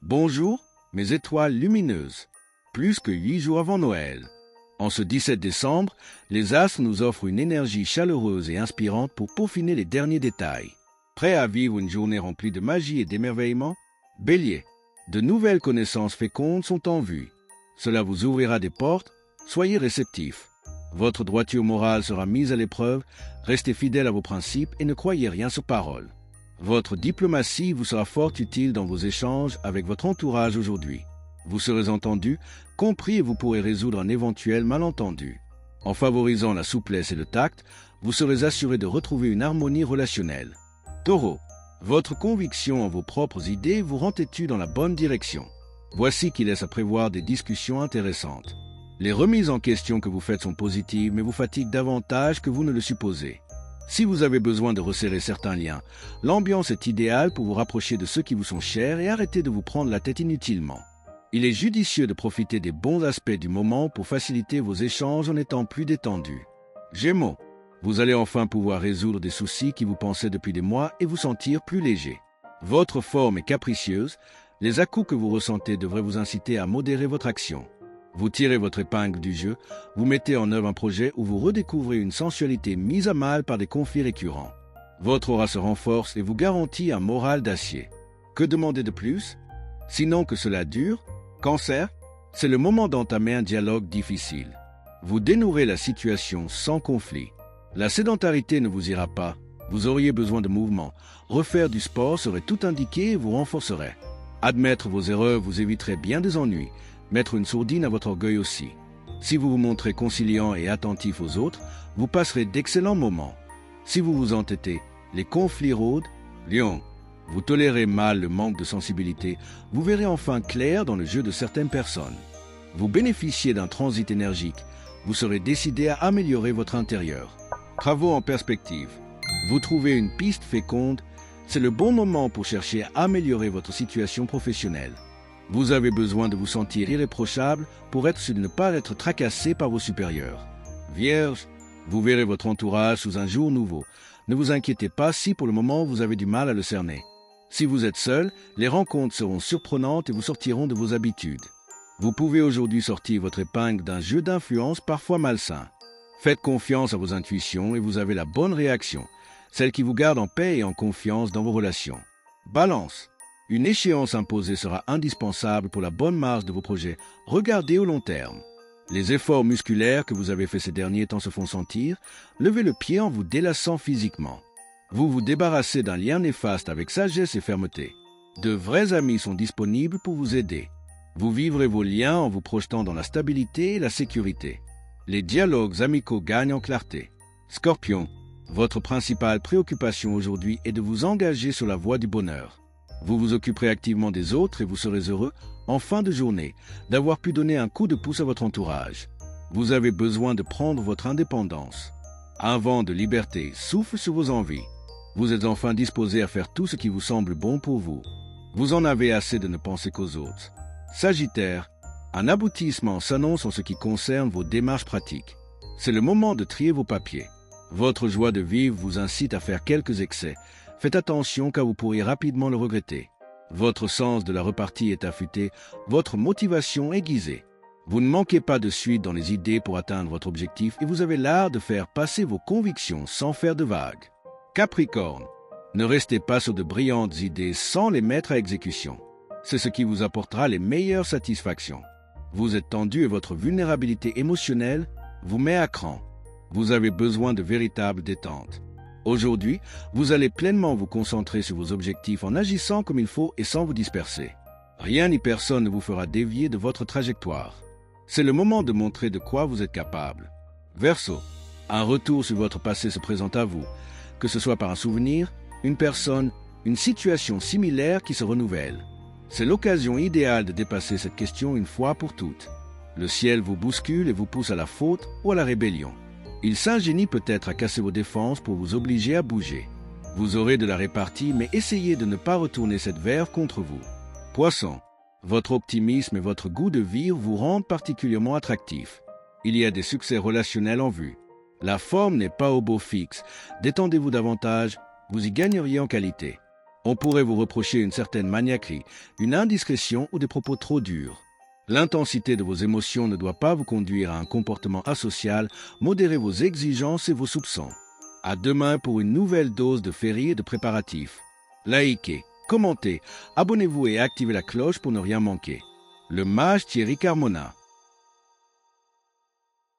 Bonjour, mes étoiles lumineuses. Plus que 8 jours avant Noël. En ce 17 décembre, les astres nous offrent une énergie chaleureuse et inspirante pour peaufiner les derniers détails. Prêt à vivre une journée remplie de magie et d'émerveillement? Bélier, de nouvelles connaissances fécondes sont en vue. Cela vous ouvrira des portes, soyez réceptifs. Votre droiture morale sera mise à l'épreuve, restez fidèle à vos principes et ne croyez rien sur parole. Votre diplomatie vous sera fort utile dans vos échanges avec votre entourage aujourd'hui. Vous serez entendu, compris et vous pourrez résoudre un éventuel malentendu. En favorisant la souplesse et le tact, vous serez assuré de retrouver une harmonie relationnelle. Taureau, votre conviction en vos propres idées vous rend têtu dans la bonne direction. Voici qui laisse à prévoir des discussions intéressantes. Les remises en question que vous faites sont positives, mais vous fatiguent davantage que vous ne le supposez. Si vous avez besoin de resserrer certains liens, l'ambiance est idéale pour vous rapprocher de ceux qui vous sont chers et arrêter de vous prendre la tête inutilement. Il est judicieux de profiter des bons aspects du moment pour faciliter vos échanges en étant plus détendus. Gémeaux, vous allez enfin pouvoir résoudre des soucis qui vous pensaient depuis des mois et vous sentir plus léger. Votre forme est capricieuse, les à-coups que vous ressentez devraient vous inciter à modérer votre action. Vous tirez votre épingle du jeu, vous mettez en œuvre un projet où vous redécouvrez une sensualité mise à mal par des conflits récurrents. Votre aura se renforce et vous garantit un moral d'acier. Que demander de plus? Sinon que cela dure. Cancer, c'est le moment d'entamer un dialogue difficile. Vous dénouerez la situation sans conflit. La sédentarité ne vous ira pas. Vous auriez besoin de mouvement. Refaire du sport serait tout indiqué et vous renforcerait. Admettre vos erreurs vous éviterait bien des ennuis. Mettre une sourdine à votre orgueil aussi. Si vous vous montrez conciliant et attentif aux autres, vous passerez d'excellents moments. Si vous vous entêtez, les conflits rôdent. Lion, vous tolérez mal le manque de sensibilité, vous verrez enfin clair dans le jeu de certaines personnes. Vous bénéficiez d'un transit énergique, vous serez décidé à améliorer votre intérieur. Travaux en perspective. Vous trouvez une piste féconde, c'est le bon moment pour chercher à améliorer votre situation professionnelle. Vous avez besoin de vous sentir irréprochable pour être sûr de ne pas être tracassé par vos supérieurs. Vierge, vous verrez votre entourage sous un jour nouveau. Ne vous inquiétez pas si pour le moment vous avez du mal à le cerner. Si vous êtes seul, les rencontres seront surprenantes et vous sortiront de vos habitudes. Vous pouvez aujourd'hui sortir votre épingle d'un jeu d'influence parfois malsain. Faites confiance à vos intuitions et vous avez la bonne réaction, celle qui vous garde en paix et en confiance dans vos relations. Balance. Une échéance imposée sera indispensable pour la bonne marche de vos projets. Regardez au long terme. Les efforts musculaires que vous avez faits ces derniers temps se font sentir. Levez le pied en vous délassant physiquement. Vous vous débarrassez d'un lien néfaste avec sagesse et fermeté. De vrais amis sont disponibles pour vous aider. Vous vivrez vos liens en vous projetant dans la stabilité et la sécurité. Les dialogues amicaux gagnent en clarté. Scorpion, votre principale préoccupation aujourd'hui est de vous engager sur la voie du bonheur. Vous vous occuperez activement des autres et vous serez heureux, en fin de journée, d'avoir pu donner un coup de pouce à votre entourage. Vous avez besoin de prendre votre indépendance. Un vent de liberté souffle sur vos envies. Vous êtes enfin disposé à faire tout ce qui vous semble bon pour vous. Vous en avez assez de ne penser qu'aux autres. Sagittaire, un aboutissement s'annonce en ce qui concerne vos démarches pratiques. C'est le moment de trier vos papiers. Votre joie de vivre vous incite à faire quelques excès. Faites attention car vous pourriez rapidement le regretter. Votre sens de la repartie est affûté, votre motivation aiguisée. Vous ne manquez pas de suite dans les idées pour atteindre votre objectif et vous avez l'art de faire passer vos convictions sans faire de vagues. Capricorne, ne restez pas sur de brillantes idées sans les mettre à exécution. C'est ce qui vous apportera les meilleures satisfactions. Vous êtes tendu et votre vulnérabilité émotionnelle vous met à cran. Vous avez besoin de véritable détente. Aujourd'hui, vous allez pleinement vous concentrer sur vos objectifs en agissant comme il faut et sans vous disperser. Rien ni personne ne vous fera dévier de votre trajectoire. C'est le moment de montrer de quoi vous êtes capable. Verseau, un retour sur votre passé se présente à vous, que ce soit par un souvenir, une personne, une situation similaire qui se renouvelle. C'est l'occasion idéale de dépasser cette question une fois pour toutes. Le ciel vous bouscule et vous pousse à la faute ou à la rébellion. Il s'ingénie peut-être à casser vos défenses pour vous obliger à bouger. Vous aurez de la répartie, mais essayez de ne pas retourner cette verve contre vous. Poisson, votre optimisme et votre goût de vivre vous rendent particulièrement attractif. Il y a des succès relationnels en vue. La forme n'est pas au beau fixe. Détendez-vous davantage, vous y gagneriez en qualité. On pourrait vous reprocher une certaine maniaquerie, une indiscrétion ou des propos trop durs. L'intensité de vos émotions ne doit pas vous conduire à un comportement asocial. Modérez vos exigences et vos soupçons. À demain pour une nouvelle dose de féerie et de préparatifs. Likez, commentez, abonnez-vous et activez la cloche pour ne rien manquer. Le mage Thierry Carmona.